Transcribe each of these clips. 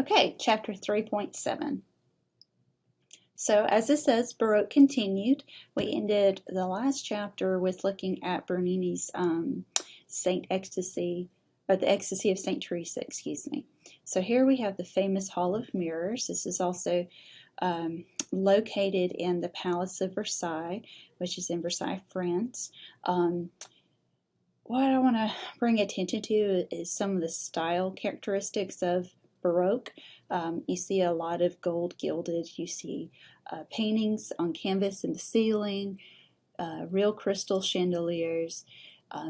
Okay, chapter 3.7. So as it says, Baroque continued. We ended the last chapter with looking at Bernini's Saint Ecstasy, or the Ecstasy of Saint Teresa, excuse me. So here we have the famous Hall of Mirrors. This is also located in the Palace of Versailles, which is in Versailles, France. What I want to bring attention to is some of the style characteristics of Baroque. You see a lot of gold gilded. You see paintings on canvas in the ceiling, real crystal chandeliers,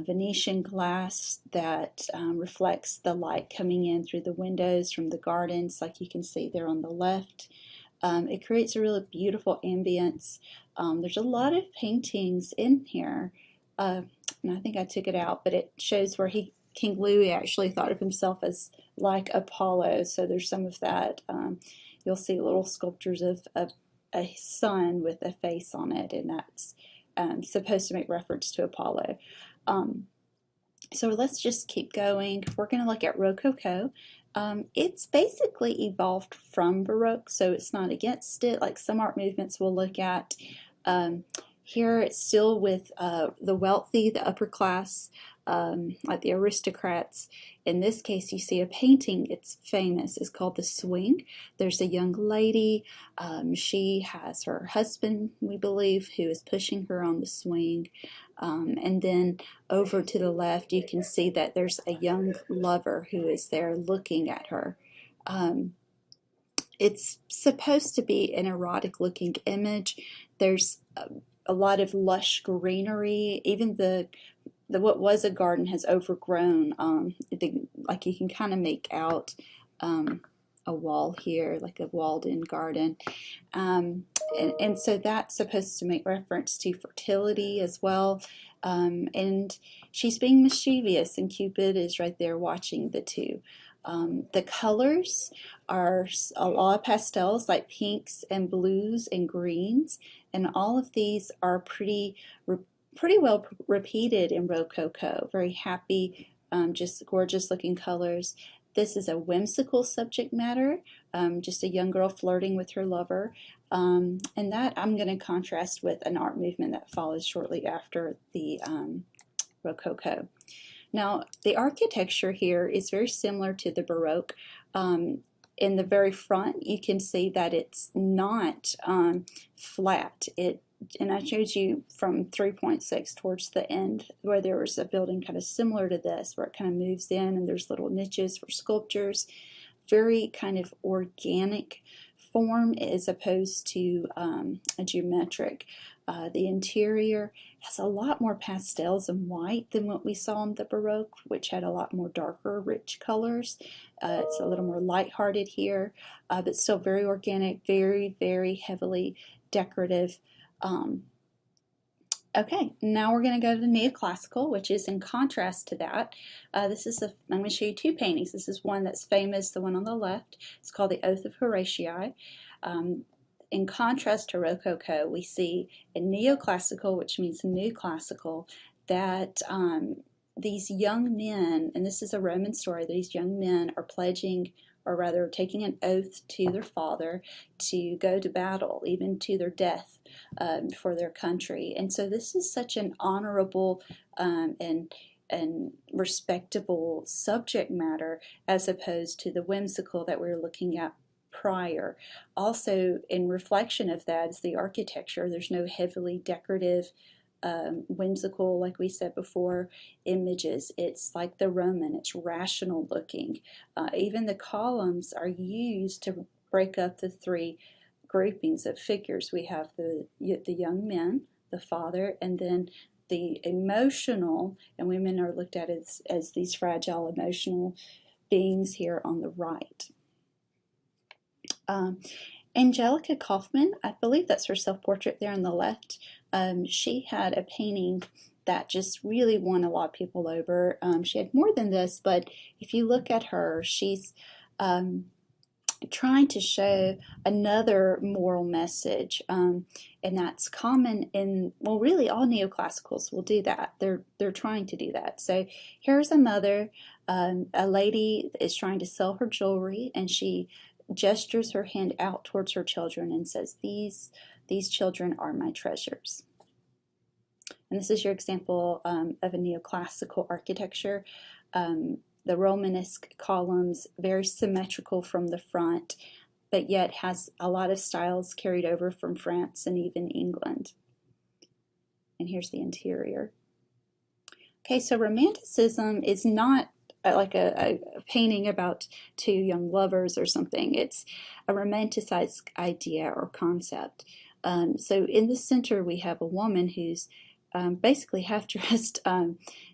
Venetian glass that reflects the light coming in through the windows from the gardens, like you can see there on the left. It creates a really beautiful ambience. There's a lot of paintings in here, and I think I took it out, but it shows where King Louis actually thought of himself as like Apollo, so there's some of that. You'll see little sculptures of a sun with a face on it, and that's supposed to make reference to Apollo. So let's just keep going. We're going to look at Rococo. It's basically evolved from Baroque, so it's not against it, like some art movements we'll look at. Here it's still with the wealthy, the upper class, like the aristocrats. In this case, you see a painting. It's famous. It's called The Swing. There's a young lady. She has her husband, we believe, who is pushing her on the swing. And then over to the left, you can see that there's a young lover who is there looking at her. It's supposed to be an erotic looking image. There's a lot of lush greenery. Even the what was a garden has overgrown. Like you can kind of make out a wall here, like a walled-in garden. And so that's supposed to make reference to fertility as well. And she's being mischievous, and Cupid is right there watching the two. The colors are a lot of pastels, like pinks and blues and greens, and all of these are pretty well repeated in Rococo. Very happy, just gorgeous looking colors. This is a whimsical subject matter, just a young girl flirting with her lover. And that I'm going to contrast with an art movement that follows shortly after the Rococo. Now, the architecture here is very similar to the Baroque. In the very front, you can see that it's not flat. And I showed you from 3.6 towards the end where there was a building kind of similar to this, where it kind of moves in and there's little niches for sculptures. Very kind of organic form as opposed to a geometric. The interior has a lot more pastels and white than what we saw in the Baroque, which had a lot more darker, rich colors. It's a little more lighthearted here, but still very organic, very, very heavily decorative. Okay, now we're going to go to the neoclassical, which is in contrast to that. I'm going to show you two paintings. This is one that's famous, the one on the left. It's called The Oath of Horatii. In contrast to Rococo, we see in neoclassical, which means new classical, that these young men, and this is a Roman story, these young men are pledging, or rather taking an oath to their father to go to battle, even to their death for their country. And so this is such an honorable and respectable subject matter as opposed to the whimsical that we were looking at prior. Also, in reflection of that is the architecture. There's no heavily decorative, whimsical, like we said before, images. It's like the Roman. It's rational looking. Even the columns are used to break up the three groupings of figures. We have the young men, the father, and then the emotional, and women are looked at as these fragile emotional beings here on the right. Angelica Kaufman, I believe that's her self-portrait there on the left. She had a painting that just really won a lot of people over. She had more than this, but if you look at her, she's trying to show another moral message, and that's common in, well, really all neoclassicals will do that. They're trying to do that. So here's a mother, a lady is trying to sell her jewelry, and she gestures her hand out towards her children and says, these children are my treasures. And this is your example of a neoclassical architecture. The Romanesque columns, very symmetrical from the front, but yet has a lot of styles carried over from France and even England. And here's the interior. Okay, so Romanticism is not like a painting about two young lovers or something. It's a romanticized idea or concept. So in the center we have a woman who's basically half dressed.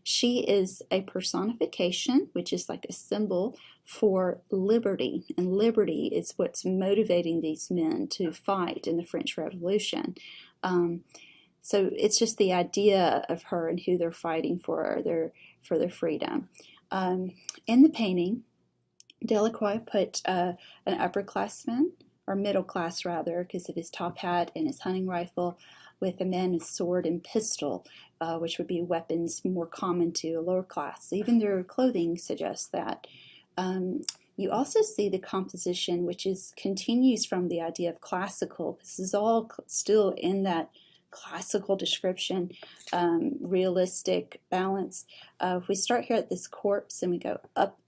She is a personification, which is like a symbol for liberty, and liberty is what's motivating these men to fight in the French Revolution. So it's just the idea of her and who they're fighting for their freedom. In the painting, Delacroix put an upperclassman, or middle class rather, because of his top hat and his hunting rifle, with a man with sword and pistol, which would be weapons more common to a lower class. Even their clothing suggests that. You also see the composition, which continues from the idea of classical. This is all still in that classical description, realistic balance. If we start here at this corpse and we go up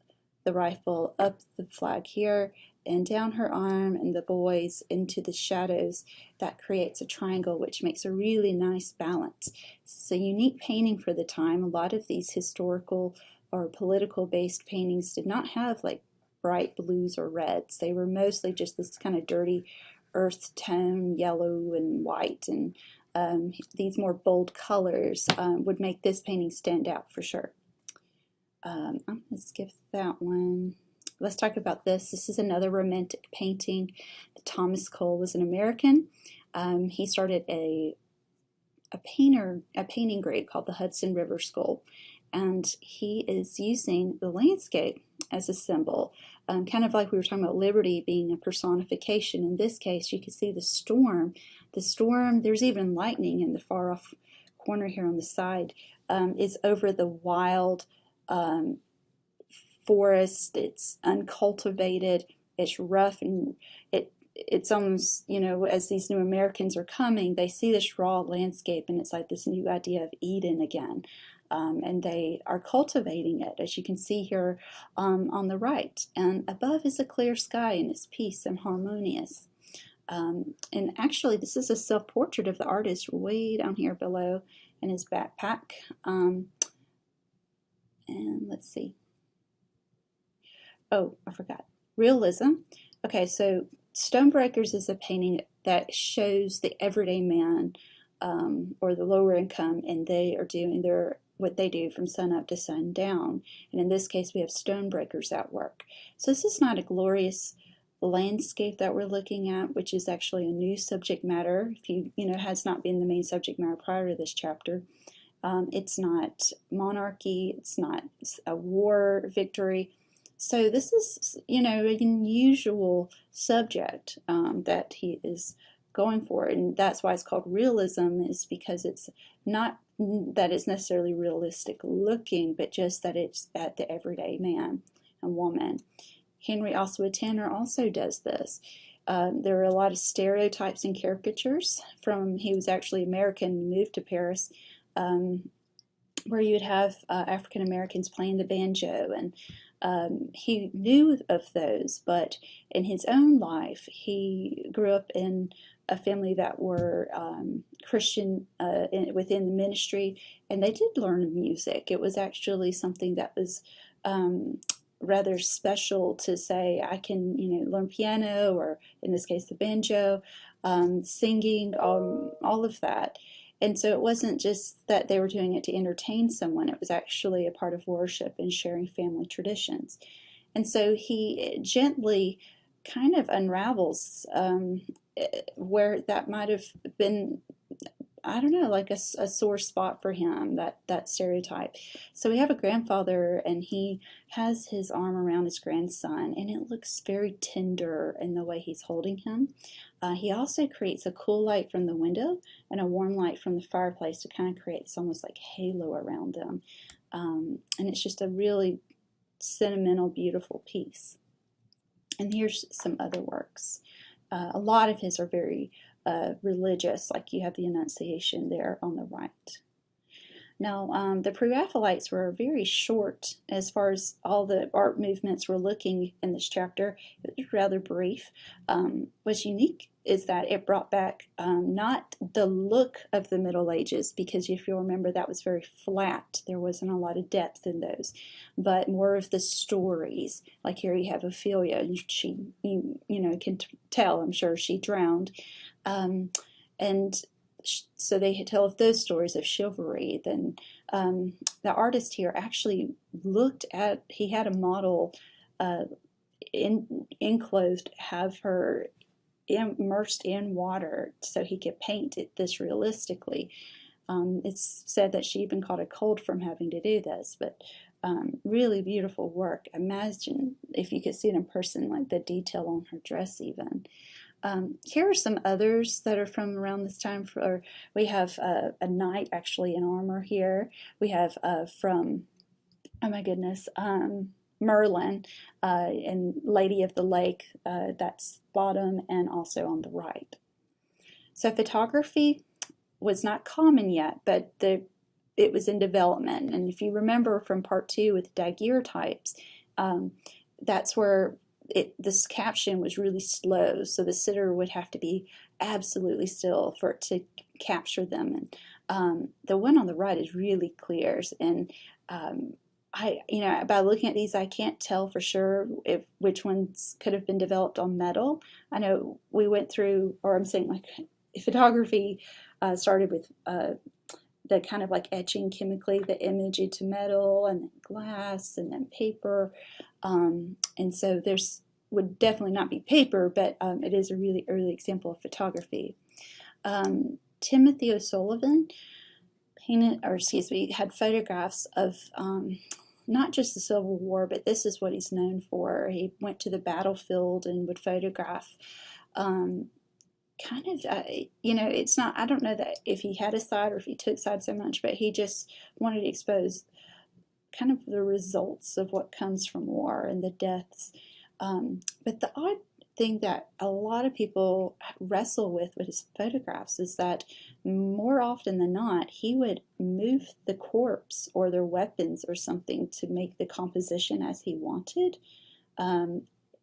the rifle, up the flag here, and down her arm, and the boys into the shadows, that creates a triangle, which makes a really nice balance. It's a unique painting for the time. A lot of these historical or political based paintings did not have like bright blues or reds. They were mostly just this kind of dirty earth tone, yellow and white, and these more bold colors would make this painting stand out for sure. I'm going to skip that one. Let's talk about this. This is another romantic painting. Thomas Cole was an American. He started a painting grade called the Hudson River School, and he is using the landscape as a symbol, kind of like we were talking about liberty being a personification. In this case, you can see the storm. The storm, there's even lightning in the far off corner here on the side, is over the wild forest. It's uncultivated, it's rough, and it's almost, you know, as these new Americans are coming, they see this raw landscape, and it's like this new idea of Eden again. And they are cultivating it, as you can see here on the right. And above is a clear sky, and it's peace and harmonious. And actually, this is a self-portrait of the artist way down here below in his backpack. And let's see. Oh, I forgot. Realism. Okay, so Stonebreakers is a painting that shows the everyday man or the lower income, and they are doing what they do from sun up to sun down. And in this case, we have stonebreakers at work. So this is not a glorious landscape that we're looking at, which is actually a new subject matter. If you know, has not been the main subject matter prior to this chapter. It's not monarchy. It's not a war victory. So this is, you know, an unusual subject that he is going for, and that's why it's called realism, is because it's not that it's necessarily realistic looking, but just that it's at the everyday man and woman. Henry Ossawa Tanner also does this. There are a lot of stereotypes and caricatures from, he was actually American, moved to Paris, where you would have African Americans playing the banjo, and he knew of those, but in his own life, he grew up in a family that were Christian within the ministry, and they did learn music. It was actually something that was rather special to say, I can, you know, learn piano, or in this case the banjo, singing, all of that. And so it wasn't just that they were doing it to entertain someone, it was actually a part of worship and sharing family traditions. And so he gently kind of unravels where that might have been I don't know, like a sore spot for him, that stereotype. So we have a grandfather, and he has his arm around his grandson, and it looks very tender in the way he's holding him. He also creates a cool light from the window and a warm light from the fireplace to kind of create this almost like halo around them. And it's just a really sentimental, beautiful piece. And here's some other works. A lot of his are very religious, like you have the Annunciation there on the right. Now, the Pre-Raphaelites were very short as far as all the art movements we're looking in this chapter. It was rather brief. What's unique is that it brought back not the look of the Middle Ages, because if you'll remember, that was very flat. There wasn't a lot of depth in those, but more of the stories. Like here you have Ophelia, and she, you know, can tell, I'm sure, she drowned. And so they tell of those stories of chivalry. Then the artist here actually looked at, he had a model enclosed, have her immersed in water so he could paint this realistically. It's said that she even caught a cold from having to do this, but really beautiful work. Imagine if you could see it in person, like the detail on her dress even. Here are some others that are from around this time. We have a knight actually in armor here. We have from, oh my goodness, Merlin and Lady of the Lake. That's bottom and also on the right. So photography was not common yet, but it was in development. And if you remember from part 2 with daguerreotypes, that's where this caption was really slow, so the sitter would have to be absolutely still for it to capture them. And the one on the right is really clear, and by looking at these, I can't tell for sure which ones could have been developed on metal. I know we went through, or I'm saying like photography started with the kind of like etching chemically the image into metal, and then glass, and then paper. And so would definitely not be paper, but it is a really early example of photography. Timothy O'Sullivan had photographs of not just the Civil War, but this is what he's known for. He went to the battlefield and would photograph it's not, I don't know that if he had a side or if he took sides so much, but he just wanted to expose kind of the results of what comes from war and the deaths. But the odd thing that a lot of people wrestle with his photographs is that more often than not, he would move the corpse or their weapons or something to make the composition as he wanted.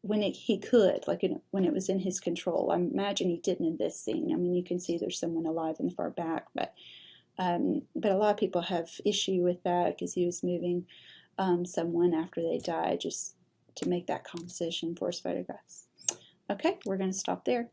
When he could, like when it was in his control. I imagine he didn't in this scene. I mean, you can see there's someone alive in the far back, but a lot of people have issue with that because he was moving someone after they died just to make that composition for his photographs. Okay, we're going to stop there.